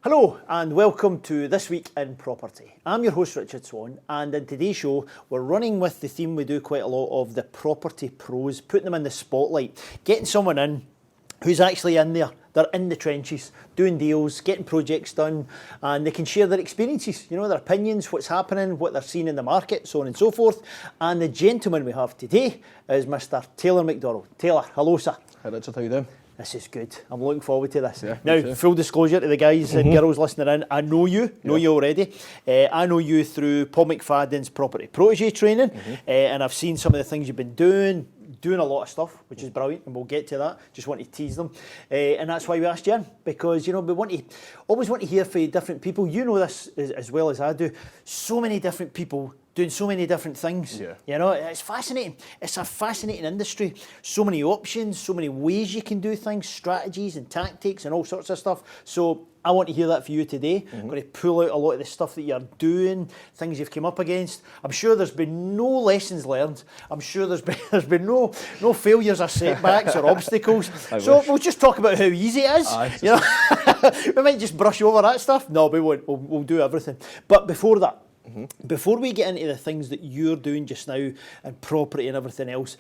Hello and welcome to This Week in Property. I'm your host Richard Swan, and in today's show we're running with the theme we do quite a lot of, the property pros, putting them in the spotlight, getting someone in who's actually in there, they're in the trenches, doing deals, getting projects done, and they can share their experiences, their opinions, what's happening, what they're seeing in the market, so on and so forth. And the gentleman we have today is Mr. Taylor McDonald. Taylor, hello sir. Hi Richard, how you doing? This is good. I'm looking forward to this. Yeah, now, full disclosure to the guys and girls listening in, I know you already. I know you through Paul McFadden's Property Protégé training, and I've seen some of the things you've been doing a lot of stuff, which is brilliant, and we'll get to that. Just want to tease them. And that's why we asked you in, because, we always want to hear from different people. You know this as well as I do. So many different people doing so many different things. It's fascinating. It's a fascinating industry. So many options, so many ways you can do things, strategies and tactics and all sorts of stuff. So I want to hear that for you today. I'm going to pull out a lot of the stuff that you're doing, things you've come up against. I'm sure there's been no lessons learned. I'm sure there's been no failures or setbacks or obstacles. So we'll just talk about how easy it is. We might just brush over that stuff. No, we won't. We'll do everything. But before that, before we get into the things that you're doing just now and property and everything else,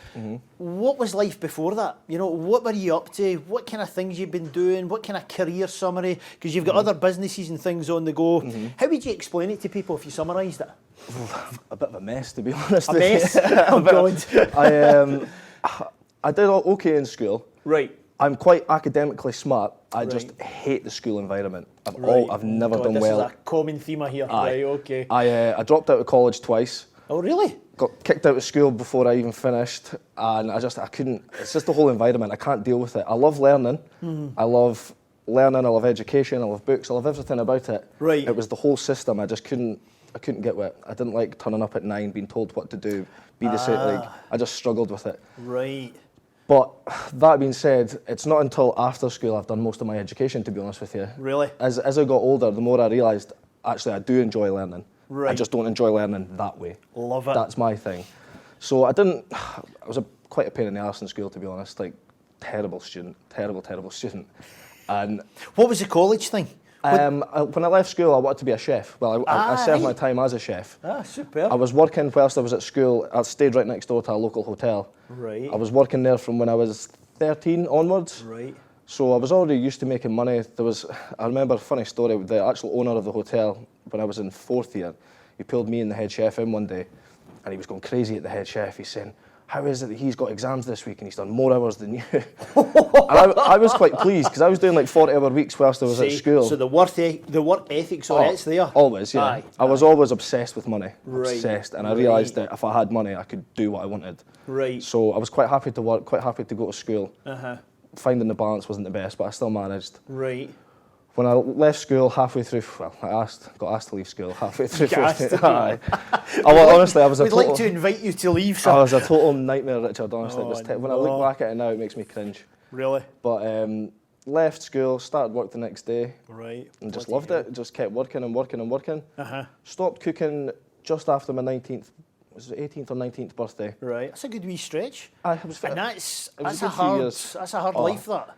what was life before that? What were you up to? What kind of things you've been doing? What kind of career summary? Because you've got other businesses and things on the go. How would you explain it to people if you summarised it? A bit of a mess, to be honest. A mess? Oh, God. I did okay in school. Right. I'm quite academically smart. I just hate the school environment. I've never done well. This is a common theme I hear. Right, okay. I dropped out of college twice. Oh, really? Got kicked out of school before I even finished, and I couldn't. It's just the whole environment. I can't deal with it. I love learning. I love learning. I love education. I love books. I love everything about it. Right. It was the whole system. I couldn't get with it. I didn't like turning up at 9, being told what to do, be the same. I just struggled with it. Right. But that being said, it's not until after school I've done most of my education, to be honest with you. Really? As I got older, the more I realised, actually, I do enjoy learning. Right. I just don't enjoy learning that way. Love it. That's my thing. So I was quite a pain in the arse in school, to be honest. Like, terrible student. And what was the college thing? When I left school, I wanted to be a chef. Well, I served my time as a chef. Superb. I was working whilst I was at school. I stayed right next door to a local hotel. Right. I was working there from when I was 13 onwards. Right. So I was already used to making money. I remember a funny story, the actual owner of the hotel, when I was in 4th year, he pulled me and the head chef in one day, and he was going crazy at the head chef. He's saying, "How is it that he's got exams this week and he's done more hours than you?" And I was quite pleased, because I was doing like 40-hour weeks whilst I was at school. So the work ethics, it's there. Always, yeah. Aye. I was always obsessed with money. Right. Obsessed. And I realised that if I had money, I could do what I wanted. Right. So I was quite happy to work, quite happy to go to school. Finding the balance wasn't the best, but I still managed. Right. When I left school halfway through, I got asked to leave school halfway through. Honestly, I was a We'd total... like to invite you to leave, sir. I was a total nightmare, Richard, honestly. Oh, when I look back at it now, it makes me cringe. Really? But left school, started work the next day. Right. And just loved it. Just kept working and working and working. Stopped cooking just after my 18th or 19th birthday. Right. That's a good wee stretch. And that's a hard life, that.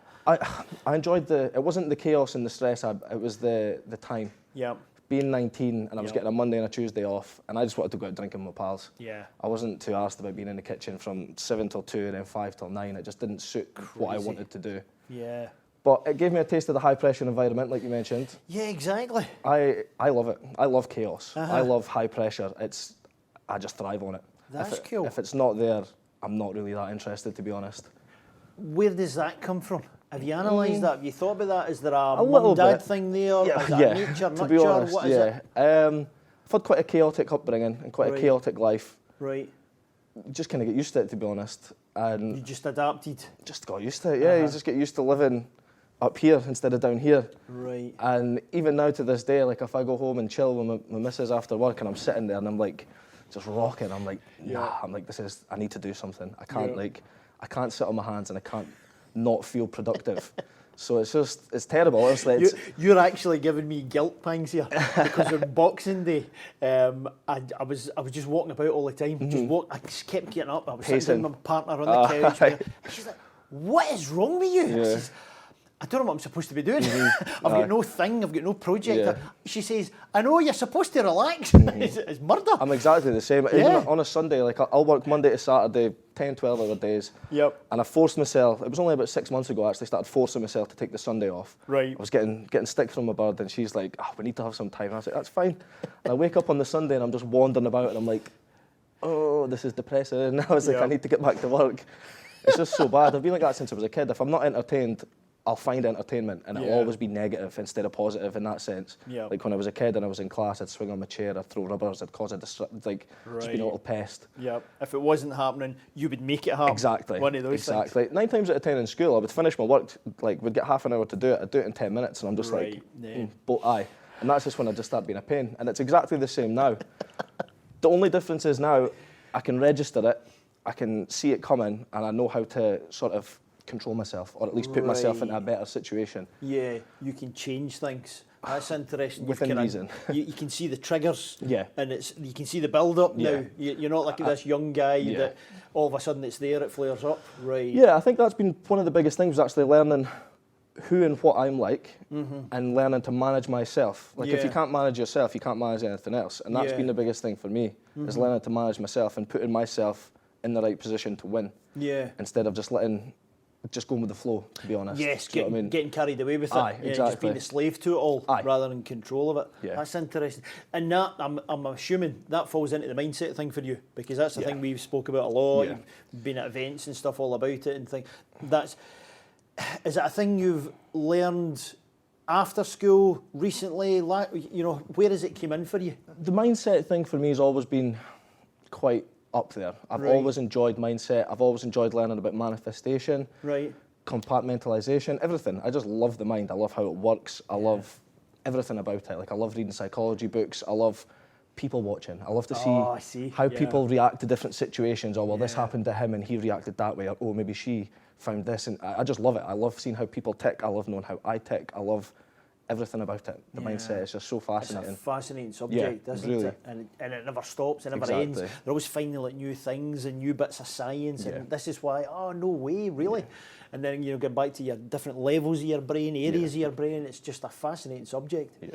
I enjoyed it wasn't the chaos and the stress, it was the time. Yeah. Being 19 and I was getting a Monday and a Tuesday off, and I just wanted to go out drinking with my pals. Yeah. I wasn't too arsed about being in the kitchen from 7 till 2 and then 5 till 9. It just didn't suit what I wanted to do. Yeah. But it gave me a taste of the high pressure environment, like you mentioned. Yeah, exactly. I love it. I love chaos. I love high pressure. I just thrive on it. That's cool. If it's not there, I'm not really that interested, to be honest. Where does that come from? Have you analysed that? Have you thought about that? Is there a little mum-dad bit. thing there? Yeah, is that nature, to be nurture? honest, What is it? I've had quite a chaotic upbringing and quite a chaotic life. Right. You just kind of get used to it, to be honest. And you just adapted? Just got used to it, yeah. You just get used to living up here instead of down here. Right. And even now to this day, like if I go home and chill with my missus after work and I'm sitting there and I'm like, just rocking, I'm like, nah, I need to do something. I can't sit on my hands and I can't not feel productive. So it's terrible. Honestly, you're actually giving me guilt pangs here, because on Boxing Day, I was just walking about all the time. I just kept getting up. I was sitting with my partner on the couch. And she's like, "What is wrong with you?" I says, I don't know what I'm supposed to be doing. I've got no thing, I've got no project. Yeah. She says, I know you're supposed to relax. It's murder. I'm exactly the same. Even on a Sunday, like I'll work Monday to Saturday, 10, 12 hour days. Yep. And I forced myself, it was only about 6 months ago I actually started forcing myself to take the Sunday off. Right. I was getting stick from my bird and she's like, we need to have some time. I was like, that's fine. And I wake up on the Sunday and I'm just wandering about and I'm like, oh, this is depressing. And I was like, I need to get back to work. It's just so bad. I've been like that since I was a kid. If I'm not entertained, I'll find entertainment and it'll always be negative instead of positive in that sense. Yeah. Like when I was a kid and I was in class, I'd swing on my chair, I'd throw rubbers, I'd cause a just being a little pest. Yeah. If it wasn't happening, you would make it happen. Exactly. One of those things. 9 times out of 10 in school, I would finish my work, like we'd get half an hour to do it, I'd do it in 10 minutes and I'm just aye. And that's just when I just start being a pain. And it's exactly the same now. The only difference is now I can register it, I can see it coming and I know how to sort of control myself, or at least put myself in a better situation. Yeah, you can change things. That's interesting. Within reason. You can see the triggers. Yeah. And you can see the build-up now. You're not like this young guy that all of a sudden it's there, it flares up. Right. Yeah, I think that's been one of the biggest things, was actually learning who and what I'm like and learning to manage myself. Like if you can't manage yourself, you can't manage anything else. And that's been the biggest thing for me, is learning to manage myself and putting myself in the right position to win. Yeah. Instead of just going with the flow, to be honest. Yes, getting carried away with it. Aye, exactly. Just being a slave to it all rather than control of it. Yeah. That's interesting. And that, I'm assuming, that falls into the mindset thing for you, because that's the thing we've spoke about a lot. Yeah. You've been at events and stuff all about it and things. Is it a thing you've learned after school, recently? You know, where has it come in for you? The mindset thing for me has always been quite up there. I've always enjoyed mindset. I've always enjoyed learning about manifestation, compartmentalization, everything. I just love the mind. I love how it works. I love everything about it. Like I love reading psychology books. I love people watching. I love to see how people react to different situations. Oh, well, this happened to him and he reacted that way. Or, oh, maybe she found this. And I just love it. I love seeing how people tick. I love knowing how I tick. I love everything about it. The mindset is just so fascinating. It's a fascinating subject, isn't it? And it never stops, it never ends. They're always finding like new things and new bits of science, and this is why, oh, no way, really? And then, you know, get back to your different levels of your brain, areas of your brain. It's just a fascinating subject. Yeah.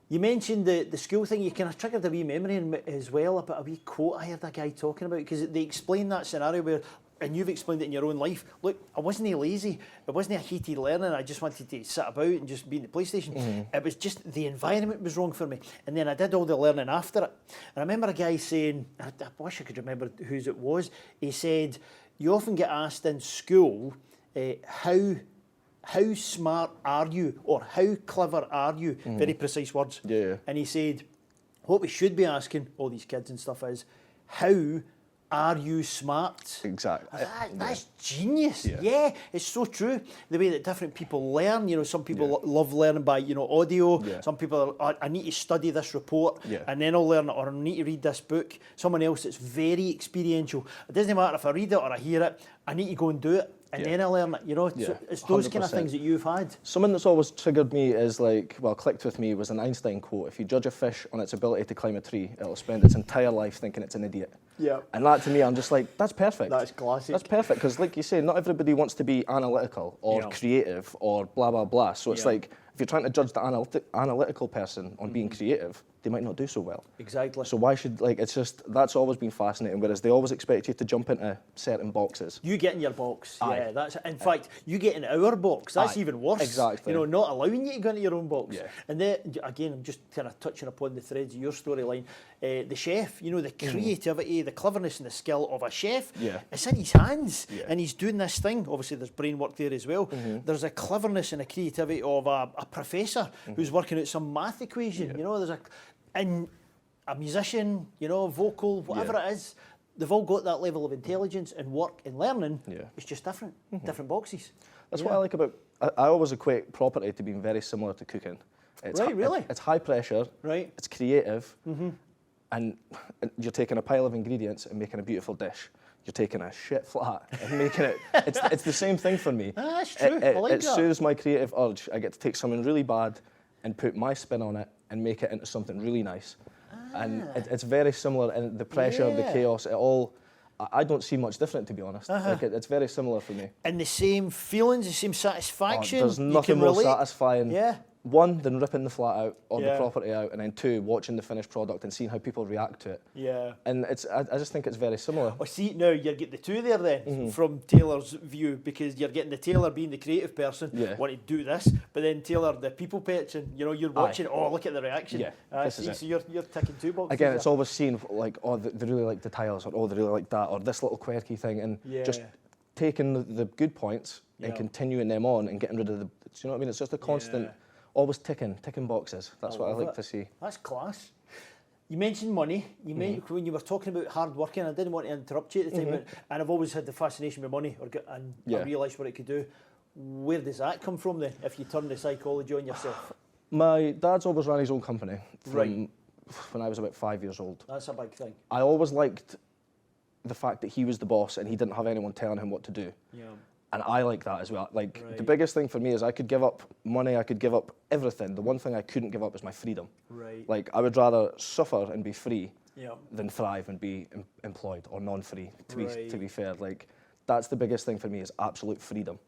You mentioned the school thing. You kind of triggered a wee memory as well about a wee quote I heard a guy talking about, because they explained that scenario where, and you've explained it in your own life. Look, I wasn't lazy. It wasn't a heated learning. I just wanted to sit about and just be in the PlayStation. It was just the environment was wrong for me. And then I did all the learning after it. And I remember a guy saying, I wish I could remember whose it was. He said, you often get asked in school, how smart are you, or how clever are you? Very precise words. Yeah. And he said, what we should be asking all these kids and stuff is, how are you smart? Exactly. That's genius. Yeah, it's so true. The way that different people learn, you know, some people love learning by, you know, audio. Some people are, I need to study this report and then I'll learn it, or I need to read this book. Someone else, it's very experiential. It doesn't matter if I read it or I hear it, I need to go and do it. And then I learn it, you know. So it's those 100%. Kind of things that you've had. Something that's always triggered me is clicked with me, was an Einstein quote. If you judge a fish on its ability to climb a tree, it'll spend its entire life thinking it's an idiot. Yeah. And that to me, I'm just like, that's perfect. That's classic. That's perfect, because like you say, not everybody wants to be analytical or creative or blah, blah, blah. So it's like, if you're trying to judge the analytical person on being creative, they might not do so well. Exactly. So why should, it's just, that's always been fascinating, whereas they always expect you to jump into certain boxes. You get in your box, that's in fact, you get in our box, that's even worse. Exactly. You know, not allowing you to go into your own box. Yeah. And then, again, I'm just kind of touching upon the threads of your storyline. The chef, you know, the creativity, the cleverness and the skill of a chef, it's in his hands, and he's doing this thing. Obviously, there's brain work there as well. There's a cleverness and a creativity of a professor who's working out some math equation. You know, there's a musician, you know, vocal, whatever it is, they've all got that level of intelligence and work and learning. It's just different, different boxes. That's what I like about, I always equate property to being very similar to cooking. It's really? It's high pressure, it's creative, and you're taking a pile of ingredients and making a beautiful dish. You're taking a shit flat and making it, it's the same thing for me. That's true, I like that. It soothes my creative urge. I get to take something really bad and put my spin on it and make it into something really nice. And it's very similar, and the pressure, the chaos, it all, I don't see much different, to be honest. Like it's very similar for me. And the same feelings, the same satisfaction. There's nothing more satisfying. Yeah. One, than ripping the flat out or Yeah. the property out, and then two, watching the finished product and seeing how people react to it. Yeah. And I just think it's very similar. Oh, see, now you're getting the two there then, from Taylor's view, because you're getting the Taylor being the creative person, want to do this, but then Taylor, the people person, you know, you're watching, oh, look at the reaction. Yeah, this is it. So you're ticking two boxes. Again, it's always seen like, oh, they really like the tiles, or oh, they really like that, or this little quirky thing, and just taking the good points and continuing them on and getting rid of the, do you know what I mean? It's just a constant, always ticking boxes. That's what I like to see. That's class. You mentioned money. You when you were talking about hard working, I didn't want to interrupt you at the time, and I've always had the fascination with money, I realised what it could do. Where does that come from then, if you turn the psychology on yourself? My dad's always ran his own company from when I was about 5 years old. That's a big thing. I always liked the fact that he was the boss and he didn't have anyone telling him what to do. Yeah. And I like that as well. Like, the biggest thing for me is I could give up money, I could give up everything. The one thing I couldn't give up is my freedom. Right. Like, I would rather suffer and be free than thrive and be employed or non-free, to be fair. Like, that's the biggest thing for me is absolute freedom.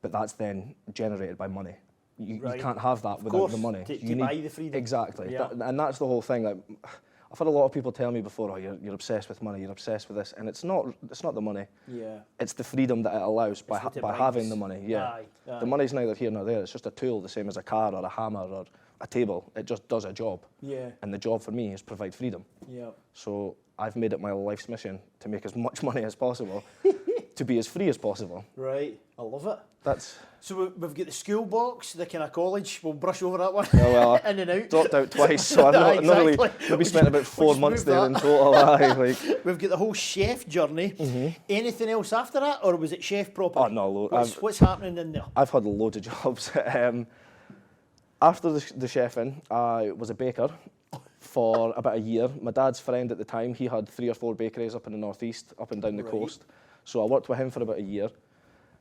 But that's then generated by money. You can't have that without the money. To buy the freedom. Exactly. And that's the whole thing. Like, I've had a lot of people tell me before, oh, you're obsessed with money, you're obsessed with this, and it's not the money. Yeah. It's the freedom that it allows by having the money. Yeah. Aye. The money's neither here nor there. It's just a tool, the same as a car or a hammer or a table. It just does a job. Yeah. And the job for me is provide freedom. Yeah. So I've made it my life's mission to make as much money as possible, to be as free as possible. Right. I love it. So we've got the school box, the kind of college. We'll brush over that one. Yeah, well, in and out. Dropped out twice, so I've not really. Maybe spent about 4 months there in total. We've got the whole chef journey. Anything else after that, or was it chef proper? Oh no, what's happening in there? I've had loads of jobs. After the chefing, I was a baker for about a year. My dad's friend at the time, he had 3 or 4 bakeries up in the northeast, up and down the coast. So I worked with him for about a year.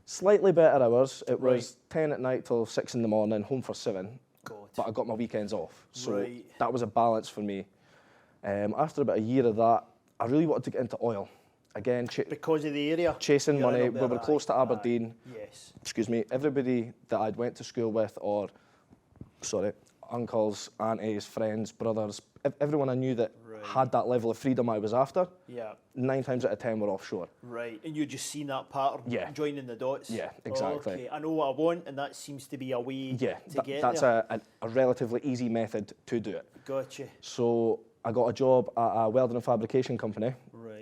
Slightly better hours. It was 10 at night till 6 in the morning, home for 7. But I got my weekends off. So that was a balance for me. After about a year of that, I really wanted to get into oil. Again, because of the area? Chasing money. We were close to Aberdeen. Yes. Excuse me. Everybody that I'd went to school with, or, uncles, aunties, friends, brothers, everyone I knew that had that level of freedom I was after, 9 times out of 10 were offshore. Right, and you just seen that pattern, joining the dots? Yeah, exactly. Okay, I know what I want, and that seems to be a way to get that's there. That's a relatively easy method to do it. Gotcha. So I got a job at a welding and fabrication company,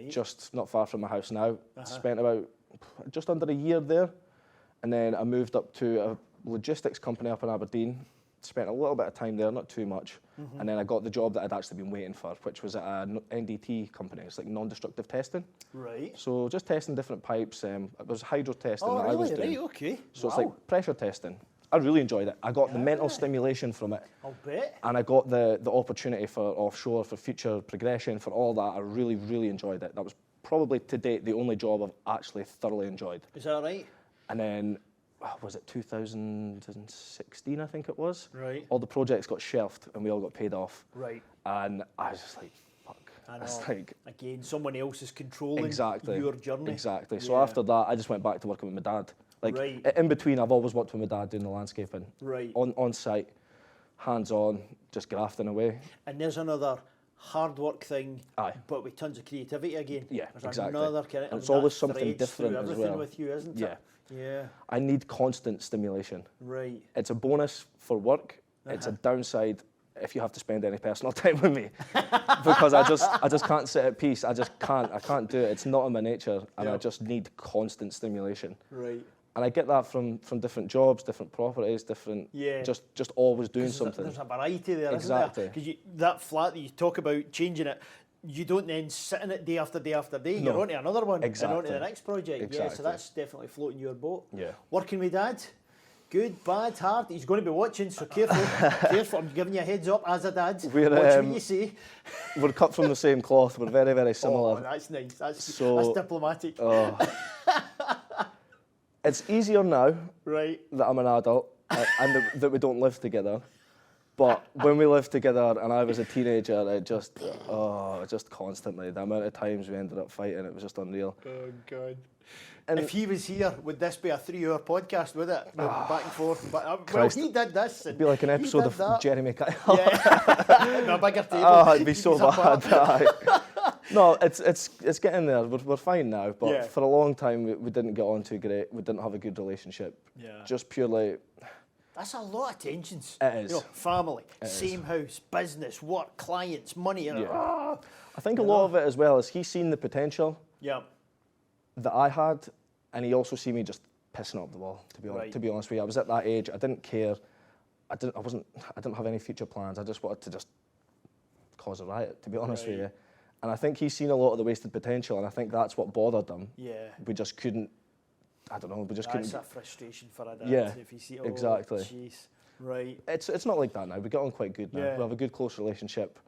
just not far from my house now. Spent about just under a year there, and then I moved up to a logistics company up in Aberdeen. Spent a little bit of time there, not too much, and then I got the job that I'd actually been waiting for, which was at an NDT company. It's like non-destructive testing. Right. So just testing different pipes. It was hydro testing that I was doing. Right, okay. So it's like pressure testing. I really enjoyed it. I got the mental stimulation from it. I'll bet. And I got the opportunity for offshore, for future progression, for all that. I really, really enjoyed it. That was probably to date the only job I've actually thoroughly enjoyed. Is that right? And then, was it 2016, I think it was? Right. All the projects got shelved and we all got paid off. Right. And I was just like, fuck. I know. It's like, again, someone else is controlling your journey. Exactly. So after that, I just went back to working with my dad. Like, in between, I've always worked with my dad doing the landscaping. Right. On site, hands-on, just grafting away. And there's another hard work thing, but with tons of creativity again. Yeah, there's exactly. Another kind of, and it's always something different as well. With you, isn't it? Yeah. I need constant stimulation. Right. It's a bonus for work. It's a downside if you have to spend any personal time with me, because I just can't sit at peace. I can't do it. It's not in my nature, and I just need constant stimulation. Right. And I get that from different jobs, different properties, different. Yeah. Just always doing something. There's a variety there, exactly. Isn't there? Because that flat that you talk about changing it, you don't then sit in it day after day after day. No. You're on to another one, and on to the next project. Exactly. Yeah, so that's definitely floating your boat. Yeah. Working with Dad, good, bad, hard. He's going to be watching, so careful, careful. I'm giving you a heads up as a dad. Watch what you say. We're cut from the same cloth. We're very, very similar. Oh, that's nice. That's diplomatic. It's easier now that I'm an adult and that we don't live together. But when we lived together and I was a teenager, it just constantly, the amount of times we ended up fighting, it was just unreal. Oh, God. And if he was here, would this be a 3-hour podcast, would it? Back and forth. Well, Christ. he did this. It'd be like an episode of Jeremy Kyle. Yeah. A bigger table. Oh, it'd be so bad. No, it's getting there. We're fine now, but for a long time we didn't get on too great. We didn't have a good relationship. Yeah. Just purely... That's a lot of tensions. It is. You know, family, same house, business, work, clients, money. I think a lot of it as well is he's seen the potential that I had, and he also seen me just pissing up the wall. To be honest with you, I was at that age. I didn't care. I didn't have any future plans. I just wanted to just cause a riot. To be honest with you, and I think he's seen a lot of the wasted potential, and I think that's what bothered him. Yeah. We just couldn't. I don't know. We just couldn't. That's a frustration for a dad. Yeah. If you see, exactly. Jeez. Right. It's not like that now. We get on quite good now. Yeah. We have a good close relationship,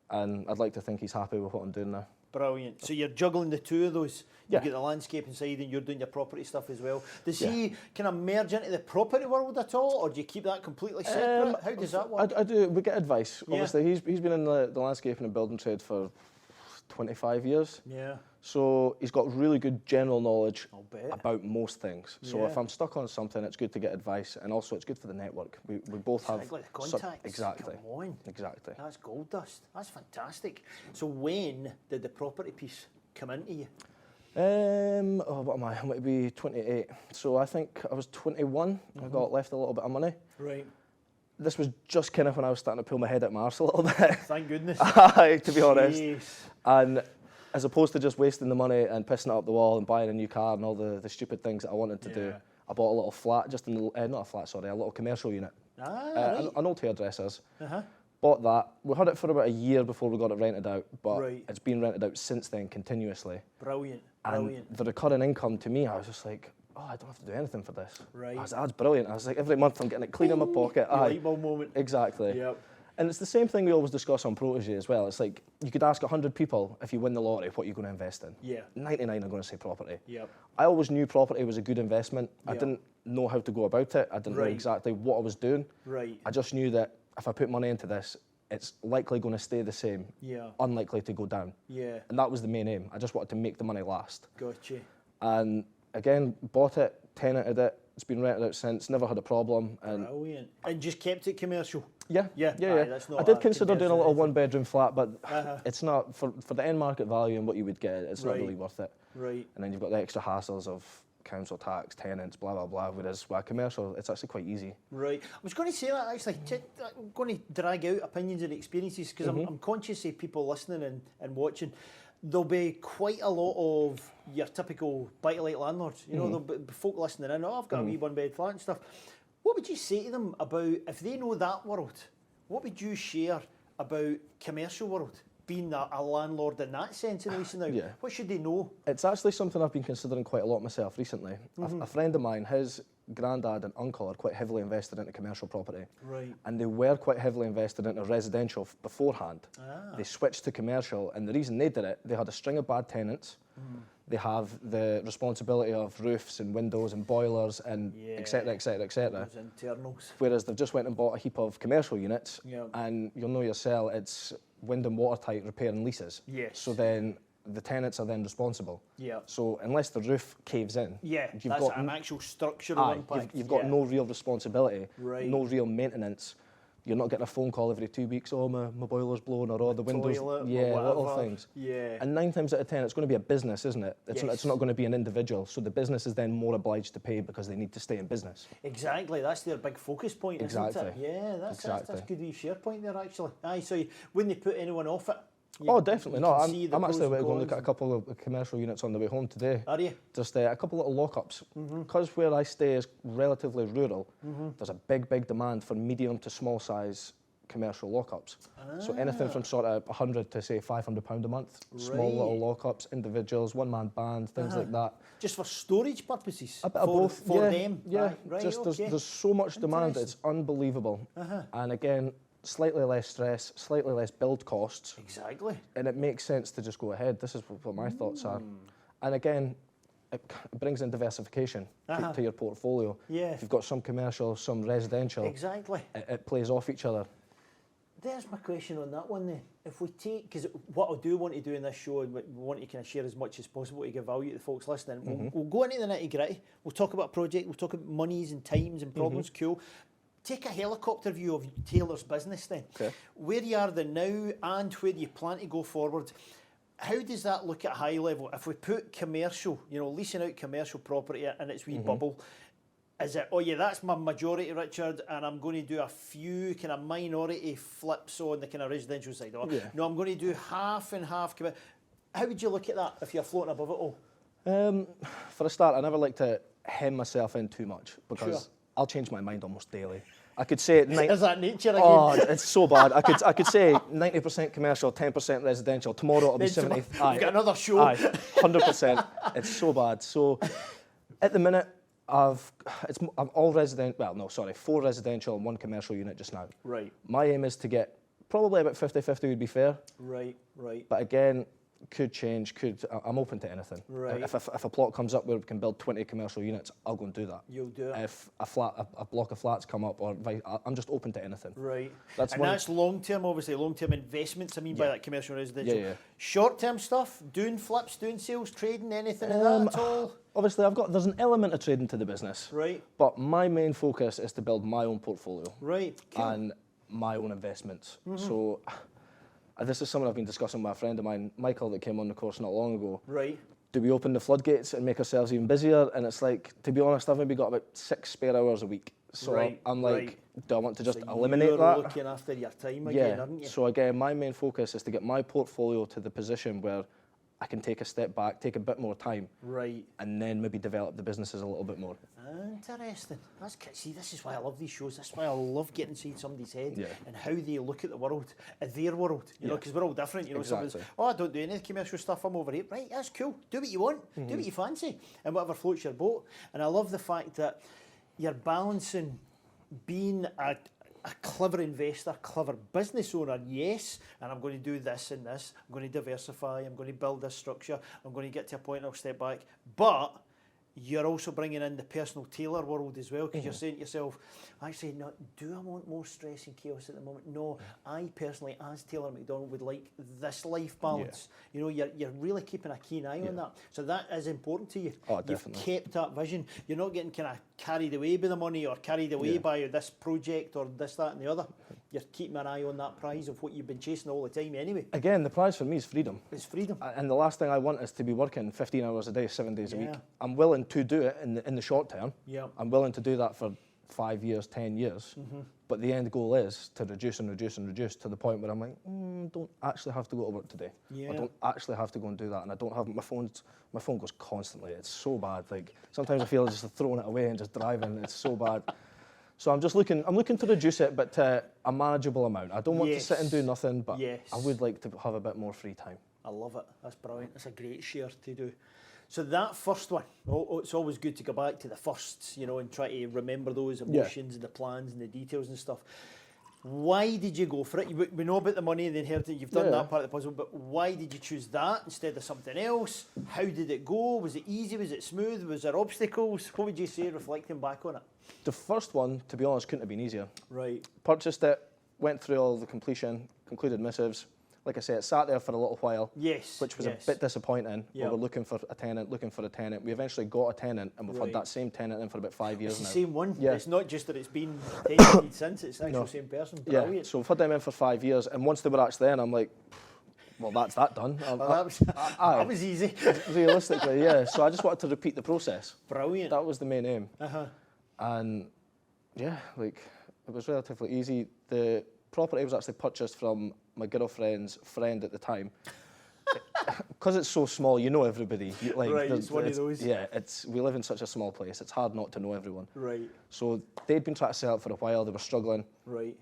and I'd like to think he's happy with what I'm doing now. Brilliant. So you're juggling the two of those. Yeah. You've got the landscaping side and you're doing your property stuff as well. Does he kind of merge into the property world at all, or do you keep that completely separate? How does that work? I do. We get advice. Obviously, he's been in the landscaping and building trade for 25 years. Yeah. So he's got really good general knowledge I'll bet. about most things. So if I'm stuck on something, it's good to get advice, and also it's good for the network. We both have the contacts. Exactly. Come on. Exactly. That's gold dust. That's fantastic. So when did the property piece come into you? What am I? I'm going to be 28. So I think I was 21. I got left a little bit of money. Right. This was just kind of when I was starting to pull my head out my arse a little bit. Thank goodness. To be honest. Jeez. And as opposed to just wasting the money and pissing it up the wall and buying a new car and all the stupid things that I wanted to do, I bought a little flat, just in the, not a flat, sorry, a little commercial unit. Right. An old hairdresser's. Bought that. We had it for about a year before we got it rented out, but it's been rented out since then continuously. Brilliant. And the recurring income to me, I was just like, oh, I don't have to do anything for this. Right. I was like, that's brilliant. I was like, every month I'm getting it clean in my pocket. Light bulb moment. Exactly. Yep. And it's the same thing we always discuss on Protégé as well. It's like, you could ask 100 people, if you win the lottery, what you're going to invest in. Yeah. 99 are going to say property. Yep. I always knew property was a good investment. I Yep. didn't know how to go about it. I didn't know exactly what I was doing. Right. I just knew that if I put money into this, it's likely going to stay the same. Yeah. Unlikely to go down. Yeah. And that was the main aim. I just wanted to make the money last. Gotcha. And again, bought it, tenanted it. It's been rented out since. Never had a problem. And Brilliant. And just kept it commercial. Yeah. Yeah. That's not I did consider doing a little one-bedroom flat, but it's not for the end market value and what you would get. It's not really worth it. Right. And then you've got the extra hassles of council tax, tenants, blah blah blah. Whereas with commercial, it's actually quite easy. Right. I was going to say that actually. I'm going to drag out opinions and experiences because I'm conscious of people listening and watching. There'll be quite a lot of your typical buy-to-let landlords. You know, there'll be folk listening in. Oh, I've got a wee one-bed flat and stuff. What would you say to them about if they know that world? What would you share about commercial world? Being a landlord in that sense, in leasing out, what should they know? It's actually something I've been considering quite a lot myself recently. A friend of mine, his granddad and uncle are quite heavily invested into commercial property. Right. And they were quite heavily invested into residential beforehand. They switched to commercial, and the reason they did it, they had a string of bad tenants. They have the responsibility of roofs and windows and boilers and et cetera, et cetera, et cetera. Those internals. Whereas they've just went and bought a heap of commercial units, and you'll know yourself, it's wind and watertight repair and leases. Yes. So then the tenants are then responsible. Yeah. So unless the roof caves in, that's an actual structural impact. You've got no real responsibility, Right. no real maintenance. You're not getting a phone call every 2 weeks, oh, my boiler's blown, or the windows, toilet, or little whatever. things. Yeah. And 9 times out of 10, it's going to be a business, isn't it? It's not going to be an individual. So the business is then more obliged to pay because they need to stay in business. Exactly, that's their big focus point, isn't it? Yeah, that's a good wee share point there, actually. Aye, so wouldn't they put anyone off it? Definitely not. I'm actually going to look at a couple of commercial units on the way home today. Are you? Just a couple little lockups. Because where I stay is relatively rural, there's a big demand for medium to small size commercial lockups. So anything from sort of 100 to say £500 a month. Small little lockups, individuals, one-man band, things like that. Just for storage purposes? A bit of both. For them? Yeah, right, just there's so much demand, it's unbelievable. And again, slightly less stress, slightly less build costs. Exactly. And it makes sense to just go ahead. This is what my thoughts are. And again, it brings in diversification to your portfolio. Yeah. If you've got some commercial, some residential, Exactly. it plays off each other. there's my question on that one then. If we take, because what I do want to do in this show, and we want to kind of share as much as possible to give value to the folks listening, we'll go into the nitty gritty. We'll talk about project, we'll talk about monies and times and problems, cool. Take a helicopter view of Taylor's business then. Okay. Where you are then now and where you plan to go forward. How does that look at high level? If we put commercial, leasing out commercial property in its wee bubble, is it, oh yeah, that's my majority, Richard, and I'm going to do a few kind of minority flips on the kind of residential side? Or, no, I'm going to do half and half. How would you look at that if you're floating above it all? For a start, I never like to hem myself in too much because I'll change my mind almost daily. I could say is that nature again? Oh, it's so bad. I could say 90% commercial, 10% residential. Tomorrow it'll be 70. We've got another show. 100%. It's so bad. So at the minute, I'm all resident. Well, no, sorry, 4 residential and 1 commercial unit just now. Right. My aim is to get probably about 50-50 would be fair. Right. But again, could change. I'm open to anything. Right. If a plot comes up where we can build 20 commercial units, I'll go and do that. You'll do it. If a block of flats come up, I'm just open to anything. Right. That's long term, obviously, long term investments. I mean by that commercial residential. Yeah. Short term stuff, doing flips, doing sales, trading, anything of that at all. Obviously, there's an element of trading to the business. Right. But my main focus is to build my own portfolio. Right. Cool. And my own investments. So. This is something I've been discussing with a friend of mine, Michael, that came on the course not long ago. Right. Do we open the floodgates and make ourselves even busier? And it's like, to be honest, I've maybe got about 6 spare hours a week. So I'm like, do I want to just eliminate that? You're looking after your time again, aren't you? So again, my main focus is to get my portfolio to the position where I can take a step back, take a bit more time, and then maybe develop the businesses a little bit more. Interesting. See, this is why I love these shows. This is why I love getting inside somebody's head and how they look at the world, at their world. You know, because we're all different. You know, exactly. I don't do any commercial stuff. I'm over here. Right, that's cool. Do what you want. Do what you fancy, and whatever floats your boat. And I love the fact that you're balancing being a clever investor, clever business owner, yes, and I'm going to do this and this, I'm going to diversify, I'm going to build this structure, I'm going to get to a point and I'll step back, but you're also bringing in the personal Taylor world as well, because you're saying to yourself, actually, no, do I want more stress and chaos at the moment? No, I personally, as Taylor McDonald, would like this life balance. You know, you're really keeping a keen eye on that. So that is important to you. Oh, definitely. You've kept that vision. You're not getting kind of carried away by the money or carried away by this project or this, that and the other. You're keeping an eye on that prize of what you've been chasing all the time anyway. Again, the prize for me is freedom. It's freedom. And the last thing I want is to be working 15 hours a day, 7 days a week. I'm willing to do it in the short term. I'm willing to do that for 5 years, 10 years. But the end goal is to reduce and reduce and reduce to the point where I'm like, don't actually have to go to work today. I don't actually have to go and do that. And I don't have my phone goes constantly. It's so bad. Like sometimes I feel just throwing it away and just driving. It's so bad. So I'm looking to reduce it, but to a manageable amount. I don't want to sit and do nothing, but I would like to have a bit more free time. I love it. That's brilliant. That's a great share to do. So that first one, it's always good to go back to the firsts, you know, and try to remember those emotions and the plans and the details and stuff. Why did you go for it? We know about the money and the inheritance. You've done that part of the puzzle, but why did you choose that instead of something else? How did it go? Was it easy? Was it smooth? Was there obstacles? What would you say reflecting back on it? The first one, to be honest, couldn't have been easier. Right. Purchased it, went through all the concluded missives. Like I said, it sat there for a little while, which was a bit disappointing. We were looking for a tenant. We eventually got a tenant, and we've had that same tenant in for about 5 years now. It's the same one. It's not just that it's been tenanted since, it's actually the same person. Brilliant. So we've had them in for 5 years, and once they were actually in, I'm like, well, that's that done. That was easy. Realistically, so I just wanted to repeat the process. Brilliant. That was the main aim. And like it was relatively easy. The property was actually purchased from my girlfriend's friend at the time. Because it's so small, you know everybody. It's one of those. We live in such a small place, it's hard not to know everyone. Right. So they'd been trying to sell it for a while, they were struggling. Right.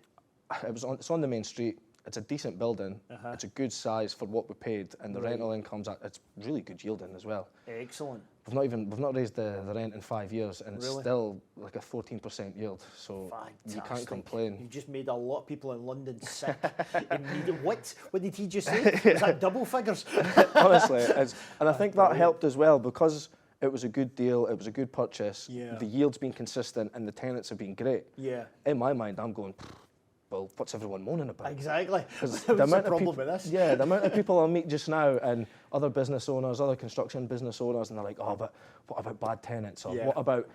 It's on the main street, it's a decent building, it's a good size for what we paid, and the rental income's it's really good yielding as well. Excellent. We've not raised the rent in 5 years, and it's still like a 14% yield. So you can't complain. You just made a lot of people in London sick. What? What did he just say? Was that double figures? Honestly, and I think that helped as well because it was a good deal, it was a good purchase. The yield's been consistent, and the tenants have been great. In my mind, I'm going, well, what's everyone moaning about? Exactly. 'Cause What's the of problem with this? Yeah, the amount of people I meet just now, and other business owners, other construction business owners, and they're like, oh, but what about bad tenants? Or what about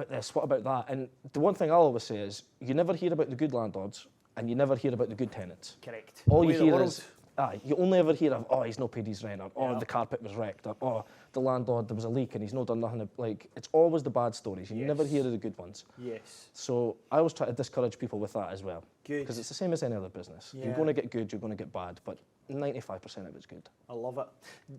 this? What about that? And the one thing I'll always say is, you never hear about the good landlords, and you never hear about the good tenants. Correct. All you hear is, you only ever hear of, oh, he's not paid his rent, or oh, the carpet was wrecked, or oh, the landlord, there was a leak and he's not done nothing. Like, it's always the bad stories. You never hear of the good ones. Yes. So I always try to discourage people with that as well. Good. Because it's the same as any other business. Yeah. You're going to get good, you're going to get bad, but 95% of it's good. I love it.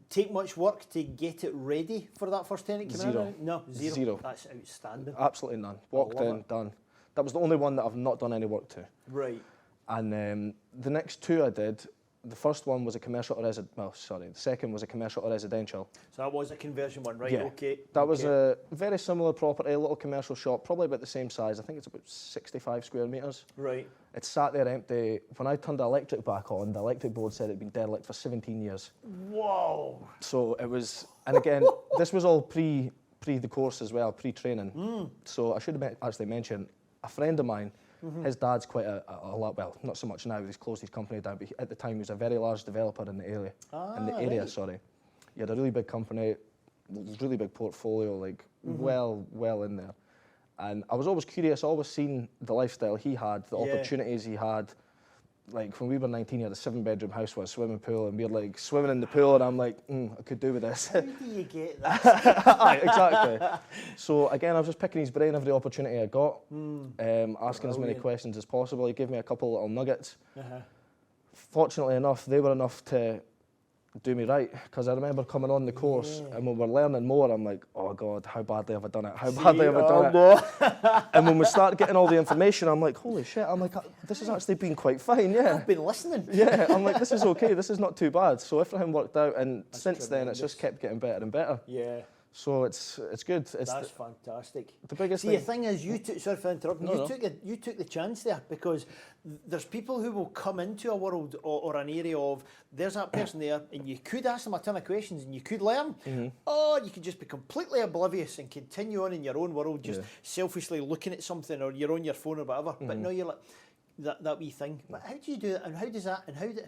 Take much work to get it ready for that first tenant coming Zero. in? No, zero. Zero. That's outstanding. Absolutely none. Walked in, done. That was the only one that I've not done any work to. Right. And the next two I did, the first one was a commercial to the second was a commercial to residential. So that was a conversion one, right? Yeah. Okay. That was a very similar property, a little commercial shop, probably about the same size. I think it's about 65 square metres. Right. It sat there empty. When I turned the electric back on, the electric board said it'd been derelict for 17 years. Whoa. So it was, and again, this was all pre the course as well, pre-training. So I should have actually mentioned, a friend of mine, his dad's quite a lot, well, not so much now, he's closed his company down, but at the time he was a very large developer in the area. Right. He had a really big company, really big portfolio, like well in there. And I was always curious, always seen the lifestyle he had, the opportunities he had. Like when we were 19, he had a 7-bedroom house with a swimming pool, and we were like swimming in the pool, and I'm like, I could do with this. How do you get that? Aye, exactly. So again, I was just picking his brain every opportunity I got, asking as many questions as possible. He gave me a couple little nuggets. Fortunately enough, they were enough to do me right, because I remember coming on the course and when we're learning more, I'm like, oh God, how badly have I done it? How badly have I done it? And when we start getting all the information, I'm like, holy shit, I'm like, this has actually been quite fine, I've been listening. Yeah, I'm like, this is okay, this is not too bad. So everything worked out, and since then it's just kept getting better and better. Yeah. So it's good. That's fantastic. The biggest thing. The thing is, sorry for interrupting. No. You took the chance there, because there's people who will come into a world or an area of, there's that person there, and you could ask them a ton of questions and you could learn, or you could just be completely oblivious and continue on in your own world, just selfishly looking at something, or you're on your phone or whatever. But no, you're like that wee thing. But how do you do that? And how does that? And how do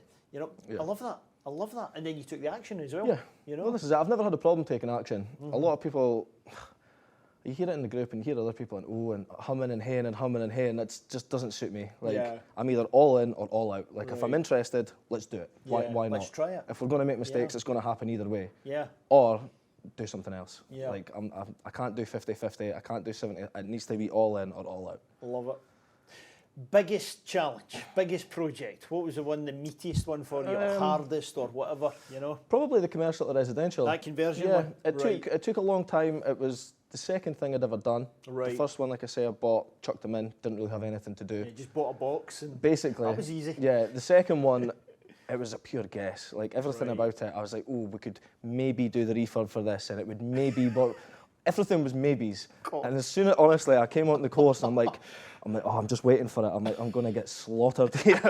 I love that. I love that. And then you took the action as well. Yeah. You know? Well, this is it. I've never had a problem taking action. A lot of people, you hear it in the group and you hear other people and humming and haying, and that just doesn't suit me. Like, I'm either all in or all out. Like, if I'm interested, let's do it. Why not? Let's try it. If we're going to make mistakes, it's going to happen either way. Yeah. Or do something else. Yeah. Like, I can't do 50-50, I can't do 70, it needs to be all in or all out. Love it. Biggest challenge, biggest project. What was the meatiest one for you, or hardest, or whatever, Probably the commercial to residential. That conversion one? It took a long time. It was the second thing I'd ever done. Right. The first one, like I say, I bought, chucked them in, didn't really have anything to do. You just bought a box and basically. That was easy. Yeah, the second one, it was a pure guess. Like, everything about it, I was like, oh, we could maybe do the refurb for this, and it would maybe, but everything was maybes. God. And as soon as, honestly, I came on the course, and I'm like, oh, I'm just waiting for it. I'm like, I'm going to get slaughtered here.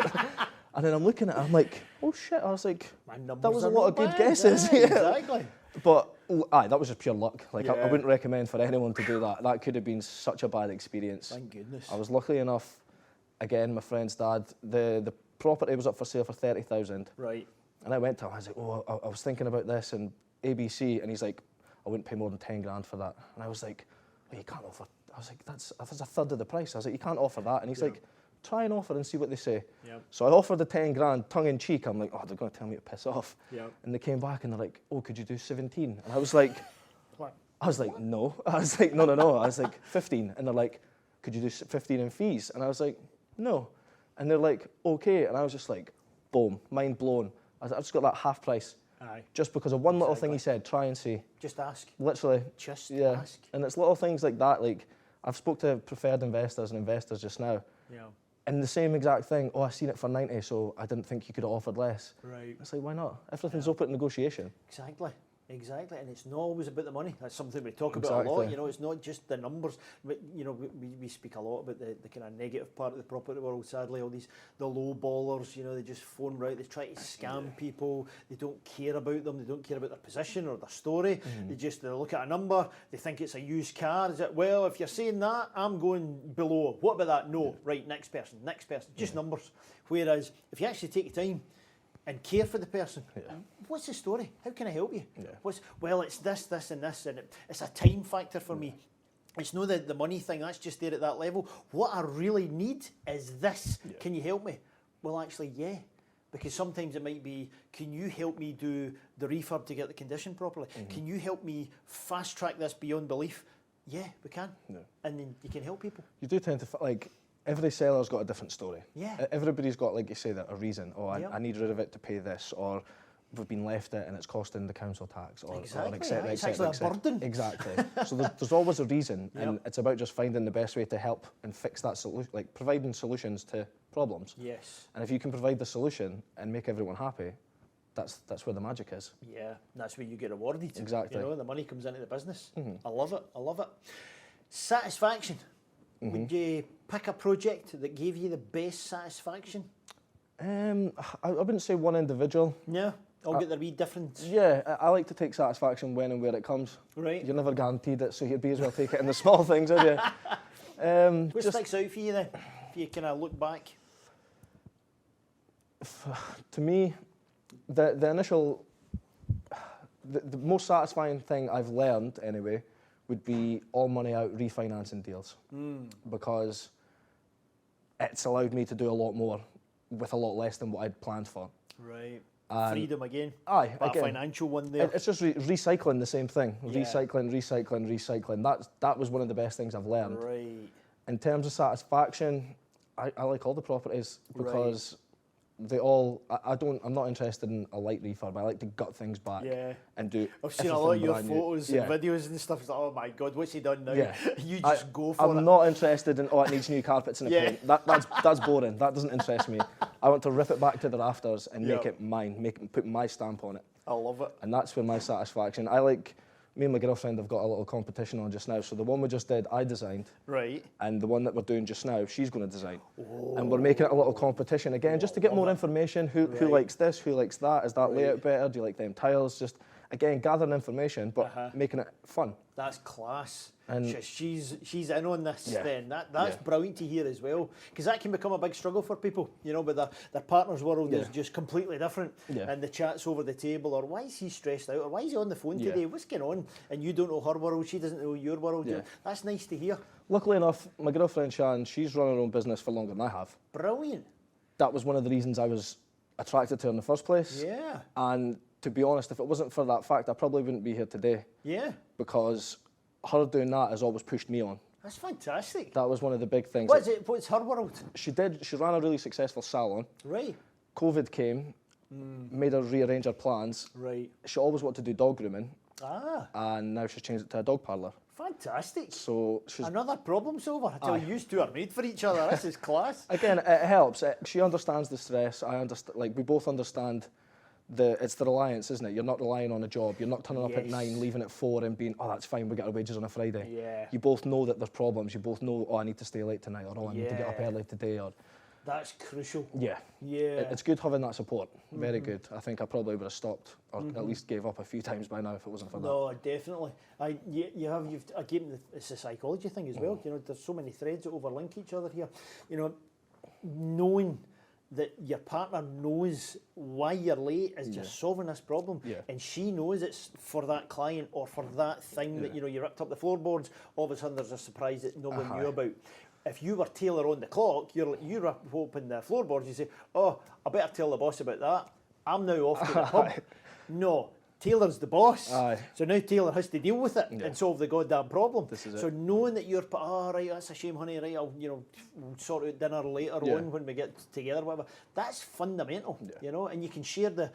And then I'm looking at it, I'm like, oh shit. I was like, that was a lot of good guesses. Yeah, exactly. But that was just pure luck. Like, I wouldn't recommend for anyone to do that. That could have been such a bad experience. Thank goodness. I was lucky enough, again, my friend's dad, the property was up for sale for 30,000. Right. And I went to him, I was like, oh, I was thinking about this and ABC. And he's like, I wouldn't pay more than 10 grand for that. And I was like, well, you can't offer. I was like, that's a third of the price. I was like, you can't offer that. And he's like, try and offer and see what they say. Yep. So I offered the 10 grand, tongue in cheek. I'm like, oh, they're going to tell me to piss off. Yep. And they came back and they're like, oh, could you do 17? And I was like, what? I was like, no. I was like, no. I was like, 15. And they're like, could you do 15 in fees? And I was like, no. And they're like, okay. And I was just like, boom, mind blown. I've just got that half price. Aye. Just because of one little thing he said, try and see. Just ask. Literally. Just ask. And it's little things like that. Like, I've spoke to preferred investors and investors just now. Yeah. And the same exact thing, I seen it for 90, so I didn't think you could have offered less. Right. It's like, why not? Everything's open to negotiation. Exactly. Exactly, and it's not always about the money. That's something we talk about a lot. Exactly. You know, it's not just the numbers. But, you know, we speak a lot about the kind of negative part of the property world. Sadly, all these the low ballers. You know, they just phone right. They try to scam people. They don't care about them. They don't care about their position or their story. They look at a number. They think it's a used car. Is it? Well, if you're saying that, I'm going below. What about that? No. Right. Next person. Next person. Just numbers. Whereas if you actually take the time and care for the person. What's the story? How can I help you? Well, it's this, and this, and it's a time factor for me. It's not the money thing, that's just there at that level. What I really need is this. Can you help me? Well, actually, yeah. Because sometimes it might be, can you help me do the refurb to get the condition properly? Can you help me fast track this beyond belief? Yeah, we can. And then you can help people. You do tend to, like, every seller's got a different story. Yeah. Everybody's got, like you say, a reason. Oh, I need rid of it to pay this, or we've been left it and it's costing the council tax, or exactly. et cetera, It's actually a burden. Exactly. So there's always a reason, and it's about just finding the best way to help and fix that solution, like providing solutions to problems. Yes. And if you can provide the solution and make everyone happy, that's where the magic is. Yeah, that's where you get rewarded. Exactly. You know, the money comes into the business. I love it. I love it. Satisfaction. Would you pick a project that gave you the best satisfaction? I wouldn't say one individual. Yeah, all get their wee difference. Yeah, I like to take satisfaction when and where it comes. Right. You're never guaranteed it, so you'd be as well take it in the small things, are you? What sticks out for you then, if you kind of look back? To me, the initial, the most satisfying thing I've learned anyway would be all money out refinancing deals, because it's allowed me to do a lot more with a lot less than what I'd planned for. Right. Freedom again. Aye, that again, financial one there. It's just recycling the same thing. Yeah. Recycling. That was one of the best things I've learned. Right. In terms of satisfaction, I like all the properties because they all. I'm not interested in a light refurb. I like to gut things back and do. I've seen a lot of your brand new. photos and videos and stuff. It's like, oh my god, what's he done now? Yeah. You just go for it. I'm not interested in it needs new carpets and a paint. That's boring. That doesn't interest me. I want to rip it back to the rafters and make it mine. Put my stamp on it. I love it. And that's where my satisfaction. Me and my girlfriend have got a little competition on just now. So the one we just did, I designed. Right. And the one that we're doing just now, she's going to design. And we're making it a little competition again, just to get more information. Who likes this? Who likes that? Is that layout better? Do you like them tiles? Just, again, gathering information, but making it fun. That's class. And she's in on this then. That's brilliant to hear as well. Because that can become a big struggle for people, you know, but their partner's world is just completely different. And the chat's over the table, or why is he stressed out, or why is he on the phone today? What's going on? And you don't know her world, she doesn't know your world. That's nice to hear. Luckily enough, my girlfriend Shan, she's run her own business for longer than I have. Brilliant. That was one of the reasons I was attracted to her in the first place. Yeah. And to be honest, if it wasn't for that fact, I probably wouldn't be here today. Yeah. Because her doing that has always pushed me on. That's fantastic. That was one of the big things. What's her world? She ran a really successful salon. Right. COVID came, made her rearrange her plans. Right. She always wanted to do dog grooming. Ah. And now she's changed it to a dog parlour. Fantastic. So she's another problem solver. I tell you, you two are made for each other. This is class. Again, it helps. She understands the stress. I understand. Like, we both understand it's the reliance, isn't it? You're not relying on a job. You're not turning up at 9, leaving at 4 and being, oh, that's fine, we get our wages on a Friday. Yeah. You both know that there's problems. You both know, oh, I need to stay late tonight, or oh, I need to get up early today, or... That's crucial. Yeah. Yeah. It's good having that support. Very good. I think I probably would have stopped, or at least gave up a few times by now if it wasn't for that. No, definitely. It's a psychology thing as well. You know, there's so many threads that overlink each other here. You know, knowing that your partner knows why you're late is just solving this problem, and she knows it's for that client or for that thing that, you know, you ripped up the floorboards, all of a sudden there's a surprise that no one knew about. If you were Taylor on the clock, you rip open the floorboards, you say, oh, I better tell the boss about that. I'm now off to the pub. No, Taylor's the boss. So now Taylor has to deal with it and solve the goddamn problem. This is it. So knowing that you're, right, that's a shame, honey, right, we'll sort out dinner later on when we get together, whatever. That's fundamental, you know, and you can share the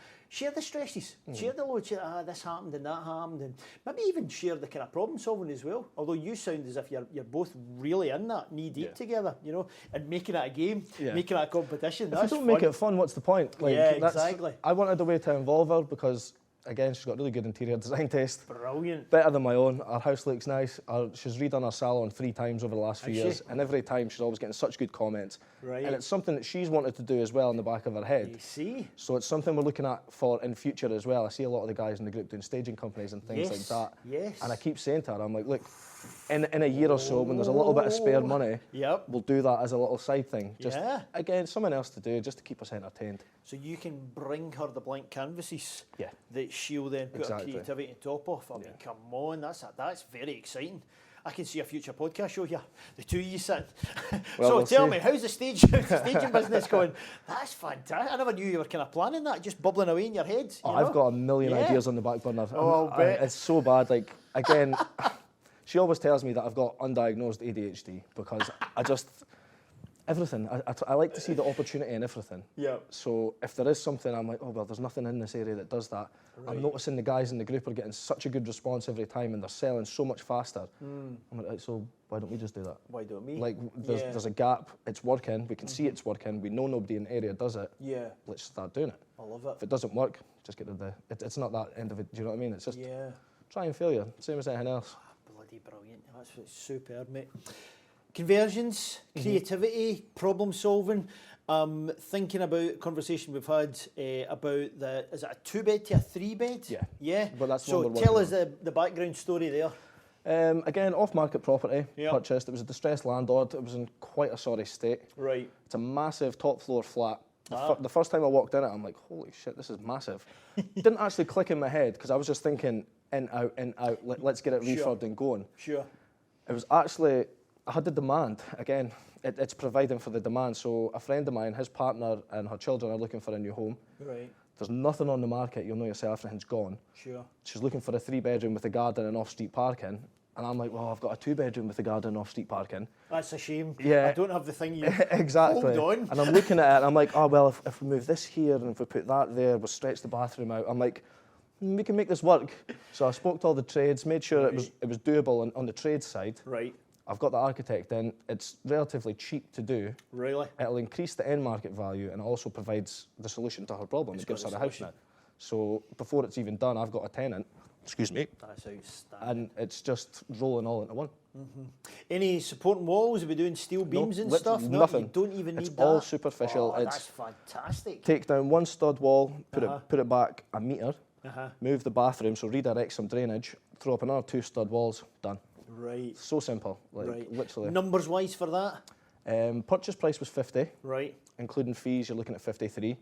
stresses, share the load, this happened and that happened, and maybe even share the kind of problem solving as well. Although you sound as if you're both really in that, knee deep together, you know, and making it a game, making it a competition. If you don't make it fun, what's the point? Like, exactly. I wanted a way to involve her because again, she's got really good interior design taste. Brilliant. Better than my own. Our house looks nice. She's redone our salon 3 times over the last few years, and every time she's always getting such good comments. Right. And it's something that she's wanted to do as well in the back of her head. You see? So it's something we're looking at for in future as well. I see a lot of the guys in the group doing staging companies and things like that. Yes. And I keep saying to her, I'm like, look, in a year or so, when there's a little bit of spare money, we'll do that as a little side thing. Just, again, something else to do, just to keep us entertained. So you can bring her the blank canvases that she'll then put her Exactly. creativity on top of. I mean, come on, that's very exciting. I can see a future podcast show here, the two of you sitting. Well, so we'll tell see. me, how's the staging business going? That's fantastic. I never knew you were kind of planning that, just bubbling away in your head. Oh, I've got a million ideas on the back burner. Oh, I'll bet. It's so bad. Like, again, she always tells me that I've got undiagnosed ADHD because I just, everything. I like to see the opportunity in everything. Yeah. So if there is something, I'm like, oh, well, there's nothing in this area that does that. Right. I'm noticing the guys in the group are getting such a good response every time and they're selling so much faster. I'm like, so why don't we just do that? Why don't we? Like, there's a gap, it's working, we can see it's working, we know nobody in the area does it. Yeah. Let's start doing it. I love it. If it doesn't work, just get rid of it's not that end of it, do you know what I mean? It's just try and failure, same as anything else. Bloody brilliant. That's superb, mate. Conversions, creativity, problem solving. Thinking about conversation we've had about is it a 2-bed to a 3-bed? Yeah. Yeah. But that's so tell us the background story there. Again, off-market property purchased. It was a distressed landlord. It was in quite a sorry state. Right. It's a massive top-floor flat. The first time I walked in it, I'm like, holy shit, this is massive. Didn't actually click in my head because I was just thinking in, out, let's get it refurbed and going. Sure. It was actually, I had the demand. Again, it's providing for the demand. So a friend of mine, his partner and her children are looking for a new home. Right. There's nothing on the market, you'll know yourself, everything's gone. Sure. She's looking for a 3-bedroom with a garden and off-street parking. And I'm like, well, I've got a 2-bedroom with a garden and off-street parking. That's a shame. Yeah. I don't have the thing you exactly. Hold on. And I'm looking at it and I'm like, oh, well, if we move this here and if we put that there, we'll stretch the bathroom out. I'm like, we can make this work. So I spoke to all the trades, made sure it was doable on the trade side. Right. I've got the architect in. It's relatively cheap to do. Really? It'll increase the end market value and it also provides the solution to her problem. It gives her a house now. So before it's even done, I've got a tenant. Excuse me. That's outstanding. And it's just rolling all into one. Any supporting walls? Are we doing steel beams and stuff? No, nothing. You don't even need that. It's all superficial. Oh, it's that's fantastic. take down one stud wall, put it back a metre, move the bathroom, so redirect some drainage, throw up another 2 stud walls, done. Right. So simple, like literally. Numbers wise for that? Purchase price was 50. Right. Including fees, you're looking at 53.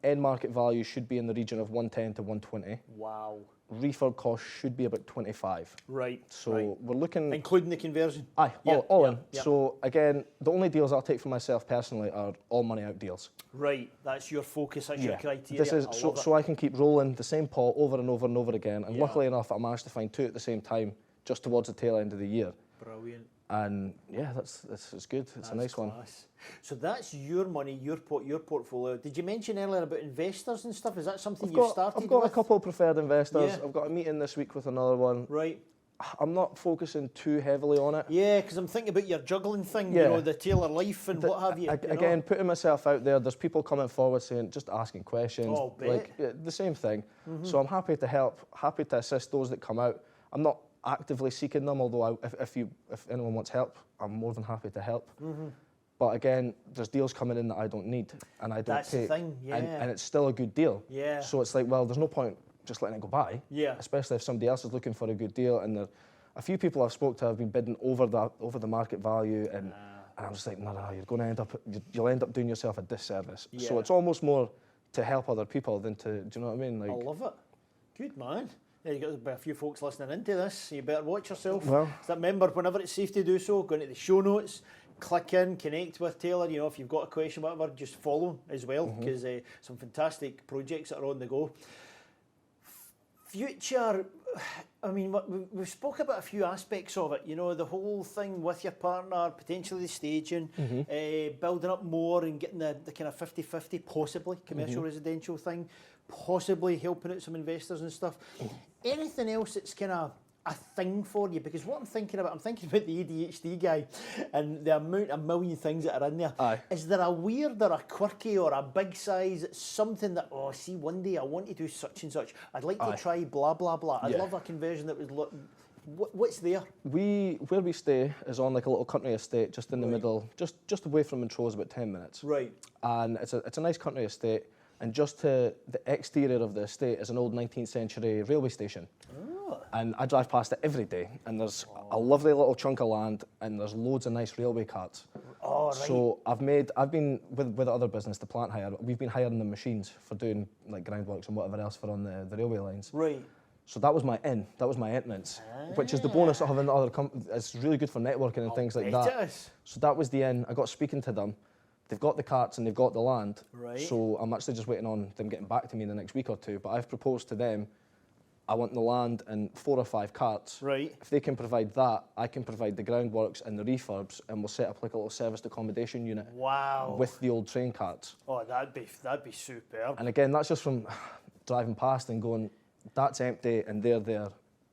End market value should be in the region of 110 to 120. Wow. Refurb cost should be about 25. Right. So we're looking... Including the conversion? Aye, all in. So again, the only deals I'll take for myself personally are all money out deals. Right. That's your focus, that's your criteria. This is so I can keep rolling the same pot over and over and over again. And luckily enough, I managed to find 2 at the same time, just towards the tail end of the year. Brilliant. And yeah, it's good. It's a nice one. So that's your money, your portfolio. Did you mention earlier about investors and stuff? Is that something you've started with? I've got a couple of preferred investors. I've got a meeting this week with another one. Right. I'm not focusing too heavily on it. Yeah, because I'm thinking about your juggling thing, you know, the Taylor life and what have you. Again, putting myself out there, there's people coming forward saying, just asking questions. Oh, like the same thing. So I'm happy to help, happy to assist those that come out. I'm not actively seeking them, although if anyone wants help, I'm more than happy to help. But again, there's deals coming in that I don't need and I don't That's take. the thing, and it's still a good deal. Yeah. So it's like, well, there's no point just letting it go by. Yeah. Especially if somebody else is looking for a good deal, and a few people I've spoke to have been bidding over the market value, and I'm just like, no, you'll end up doing yourself a disservice. Yeah. So it's almost more to help other people than to, do you know what I mean? Like, I love it. Good man. Yeah, you've got a few folks listening into this. You better watch yourself. Well, so remember, whenever it's safe to do so, go into the show notes, click in, connect with Taylor. You know, if you've got a question, whatever, just follow as well, because some fantastic projects that are on the go. Future, I mean, we've spoke about a few aspects of it. You know, the whole thing with your partner, potentially the staging, building up more and getting the kind of 50-50, possibly commercial residential thing, possibly helping out some investors and stuff. Anything else that's kind of a thing for you? Because what I'm thinking about the ADHD guy and the amount of million things that are in there. Aye. Is there a weird or a quirky or a big size, something that, see, one day I want to do such and such. I'd like to try blah, blah, blah. I'd love a conversion that was... What's there? Where we stay is on like a little country estate just in the middle, just away from Montrose, about 10 minutes. Right. And it's a nice country estate, and just to the exterior of the estate is an old 19th century railway station. And I drive past it every day, and there's a lovely little chunk of land, and there's loads of nice railway carts. Oh, right. So I've been with the other business, the plant hire, we've been hiring the machines for doing like groundworks and whatever else for on the railway lines. Right. So that was my entrance, which is the bonus of having other it's really good for networking and things like that. It is. So that was the in. I got speaking to them. They've got the carts and they've got the land. Right. So I'm actually just waiting on them getting back to me in the next week or two. But I've proposed to them, I want the land and 4 or 5 carts. Right. If they can provide that, I can provide the groundworks and the refurbs, and we'll set up like a little serviced accommodation unit. Wow. With the old train carts. Oh, that'd be superb. And again, that's just from driving past and going, that's empty and they're there.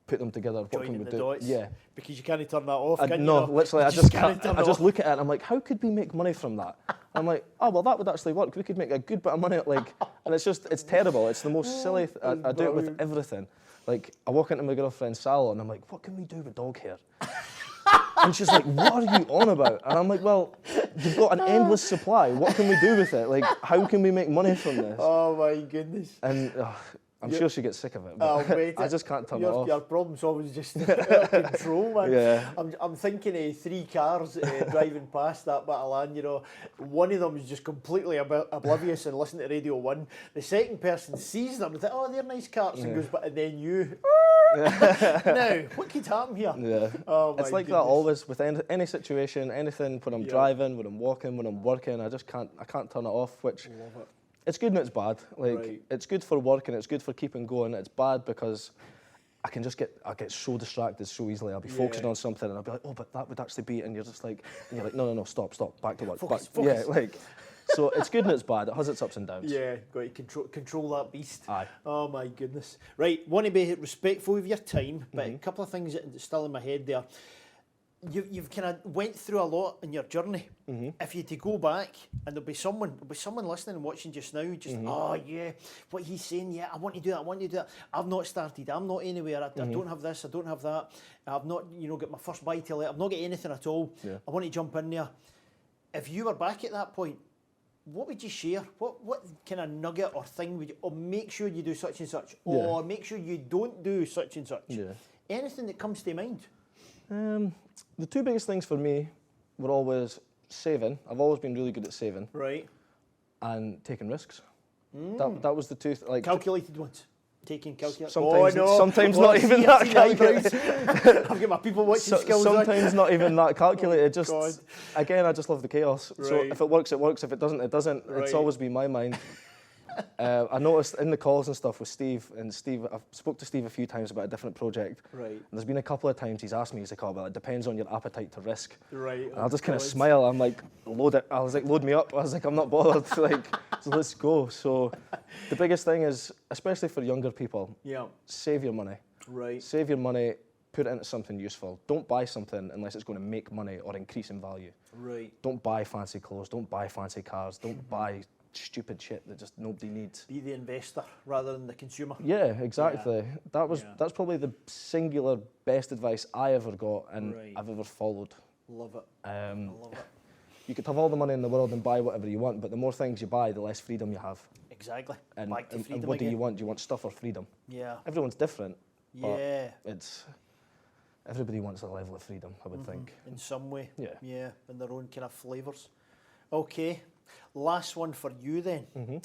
Put them together. What Joining can we the do? dots. Yeah. Because you can't turn that off, can you? No, know? literally, You I just can't turn I it just off. look at it and I'm like, how could we make money from that? I'm like, oh, well, that would actually work. We could make a good bit of money. Like, and it's terrible. It's the most silly, I do it with everything. Like, I walk into my girlfriend's salon and I'm like, what can we do with dog hair? And she's like, what are you on about? And I'm like, well, you've got an endless supply. What can we do with it? Like, how can we make money from this? Oh my goodness. And I'm sure she gets sick of it, but Mate, I just can't turn it off. Your problem's always just out of control, man. Yeah. I'm thinking of 3 cars driving past that bit of land, you know. One of them is just completely oblivious and listening to Radio 1. The second person sees them and thinks, oh, they're nice carts, and goes, and then you... Now, what could happen here? Yeah. Oh, my it's like goodness. that always with any situation, anything, when I'm driving, when I'm walking, when I'm working, I can't turn it off, which... Love it. It's good and it's bad. Like, it's good for work and it's good for keeping going. It's bad because I get so distracted so easily. I'll be focusing on something and I'll be like, oh, but that would actually be, and you're like, no, stop, back to work. Focus. Yeah, like, so it's good and it's bad. It has its ups and downs. Yeah, got to control that beast. Aye. Oh my goodness. Right, want to be respectful of your time, but a couple of things that are still in my head there. You've kind of went through a lot in your journey. If you to go back, and there'll be someone listening and watching just now, oh yeah, what he's saying, yeah, I want to do that. I've not started. I'm not anywhere. I don't have this. I don't have that. I've not, got my first buy to let. I've not got anything at all. Yeah. I want to jump in there. If you were back at that point, what would you share? What kind of nugget or thing would you, or make sure you do such and such, or make sure you don't do such and such? Yeah. Anything that comes to mind? The 2 biggest things for me were always saving. I've always been really good at saving. Right. And taking risks. That was the 2, like... Calculated ones. Taking calculated. Sometimes not even that calculated. I've got my people watching skills. Sometimes not even that calculated. God. Again, I just love the chaos. Right. So if it works, it works. If it doesn't, it doesn't. Right. It's always been my mind. I noticed in the calls and stuff with Steve, I've spoke to Steve a few times about a different project. Right. And there's been a couple of times he's asked me, he's like, oh, well, it depends on your appetite to risk. Right. And I'll just kind of smile. I'm like, load it. I was like, load me up. I was like, I'm not bothered. So let's go. So the biggest thing is, especially for younger people, save your money. Right. Save your money, put it into something useful. Don't buy something unless it's going to make money or increase in value. Right. Don't buy fancy clothes. Don't buy fancy cars. Don't buy stupid shit that just nobody needs. Be the investor rather than the consumer. Yeah, exactly. That's probably the singular best advice I ever got and I've ever followed. Love it. I love it. You could have all the money in the world and buy whatever you want, but the more things you buy, the less freedom you have. Exactly. And, Back to freedom and what again. do you want? Do you want stuff or freedom? Yeah. Everyone's different. Yeah. But everybody wants a level of freedom, I would think. In some way. Yeah. Yeah, in their own kind of flavours. Okay, last one for you then.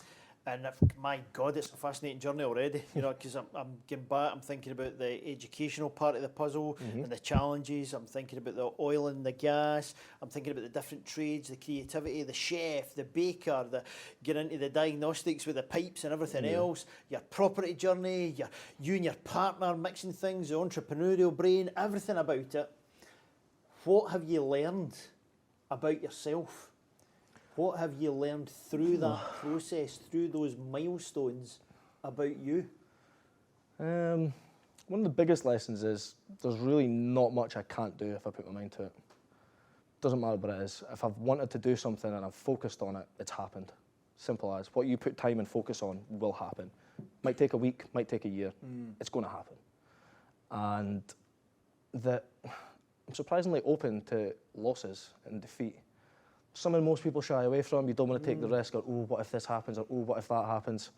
And my God, it's a fascinating journey already, because I'm getting back, I'm thinking about the educational part of the puzzle and the challenges. I'm thinking about the oil and the gas. I'm thinking about the different trades, the creativity, the chef, the baker, get into the diagnostics with the pipes and everything else, your property journey, you and your partner mixing things, the entrepreneurial brain, everything about it. What have you learned about yourself? What have you learned through that process, through those milestones about you? One of the biggest lessons is there's really not much I can't do if I put my mind to it. Doesn't matter what it is. If I've wanted to do something and I've focused on it, it's happened. Simple as. What you put time and focus on will happen. Might take a week, might take a year. It's going to happen. And that I'm surprisingly open to losses and defeat. Something most people shy away from. You don't want to take the risk, or oh, what if this happens, or oh, what if that happens.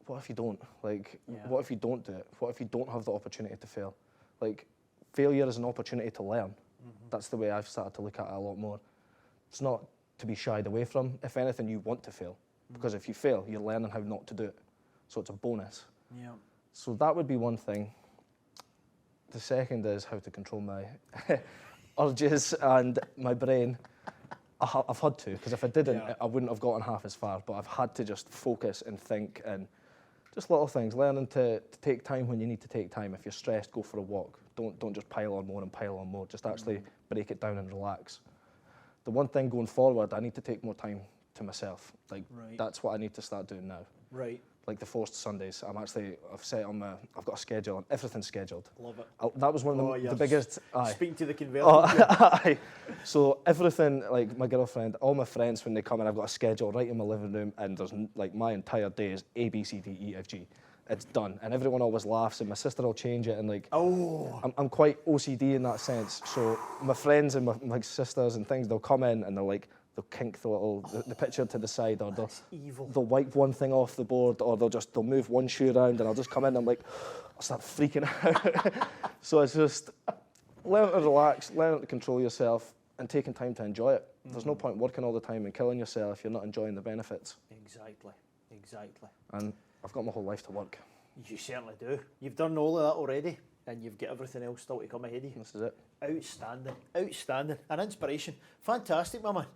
What if you don't? Like, what if you don't do it? What if you don't have the opportunity to fail? Like, failure is an opportunity to learn. That's the way I've started to look at it a lot more. It's not to be shied away from. If anything, you want to fail. Because if you fail, you're learning how not to do it. So it's a bonus. Yeah. So that would be one thing. The second is how to control my urges and my brain. I've had to, because if I didn't, I wouldn't have gotten half as far. But I've had to just focus and think, and just little things. Learning to take time when you need to take time. If you're stressed, go for a walk. Don't just pile on more and pile on more. Just actually break it down and relax. The one thing going forward, I need to take more time to myself. Like, that's what I need to start doing now. Right. Like the forced Sundays. I've got a schedule and everything's scheduled. Love it. That was one of the biggest. Speaking to the converter. So everything, like my girlfriend, all my friends, when they come in, I've got a schedule right in my living room, and there's like my entire day is A, B, C, D, E, F, G. It's done, and everyone always laughs, and my sister will change it, and like, I'm quite OCD in that sense. So my friends and my sisters and things, they'll come in and they'll kink the picture to the side, or they'll wipe one thing off the board, or they'll move one shoe around, and I'll just come in and I'm like, I'll start freaking out. So it's just learn to relax, learn to control yourself, and taking time to enjoy it. There's no point working all the time and killing yourself if you're not enjoying the benefits. Exactly. And I've got my whole life to work. You certainly do. You've done all of that already, and you've got everything else still to come ahead of you. This is it. Outstanding. An inspiration. Fantastic, my man.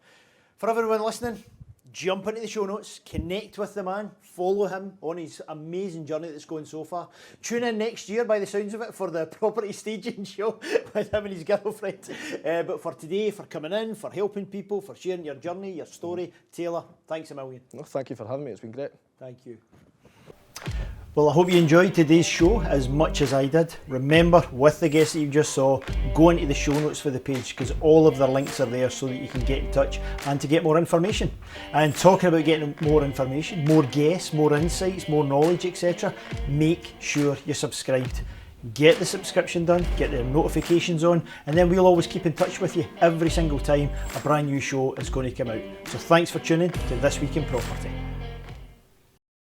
For everyone listening, jump into the show notes, connect with the man, follow him on his amazing journey that's going so far. Tune in next year, by the sounds of it, for the property staging show with him and his girlfriend. But for today, for coming in, for helping people, for sharing your journey, your story, Taylor, thanks a million. Well, thank you for having me. It's been great. Thank you. Well, I hope you enjoyed today's show as much as I did. Remember, with the guests that you just saw, go into the show notes for the page, because all of their links are there so that you can get in touch and to get more information. And talking about getting more information, more guests, more insights, more knowledge, etc., make sure you're subscribed. Get the subscription done, get the notifications on, and then we'll always keep in touch with you every single time a brand new show is going to come out. So thanks for tuning to This Week in Property.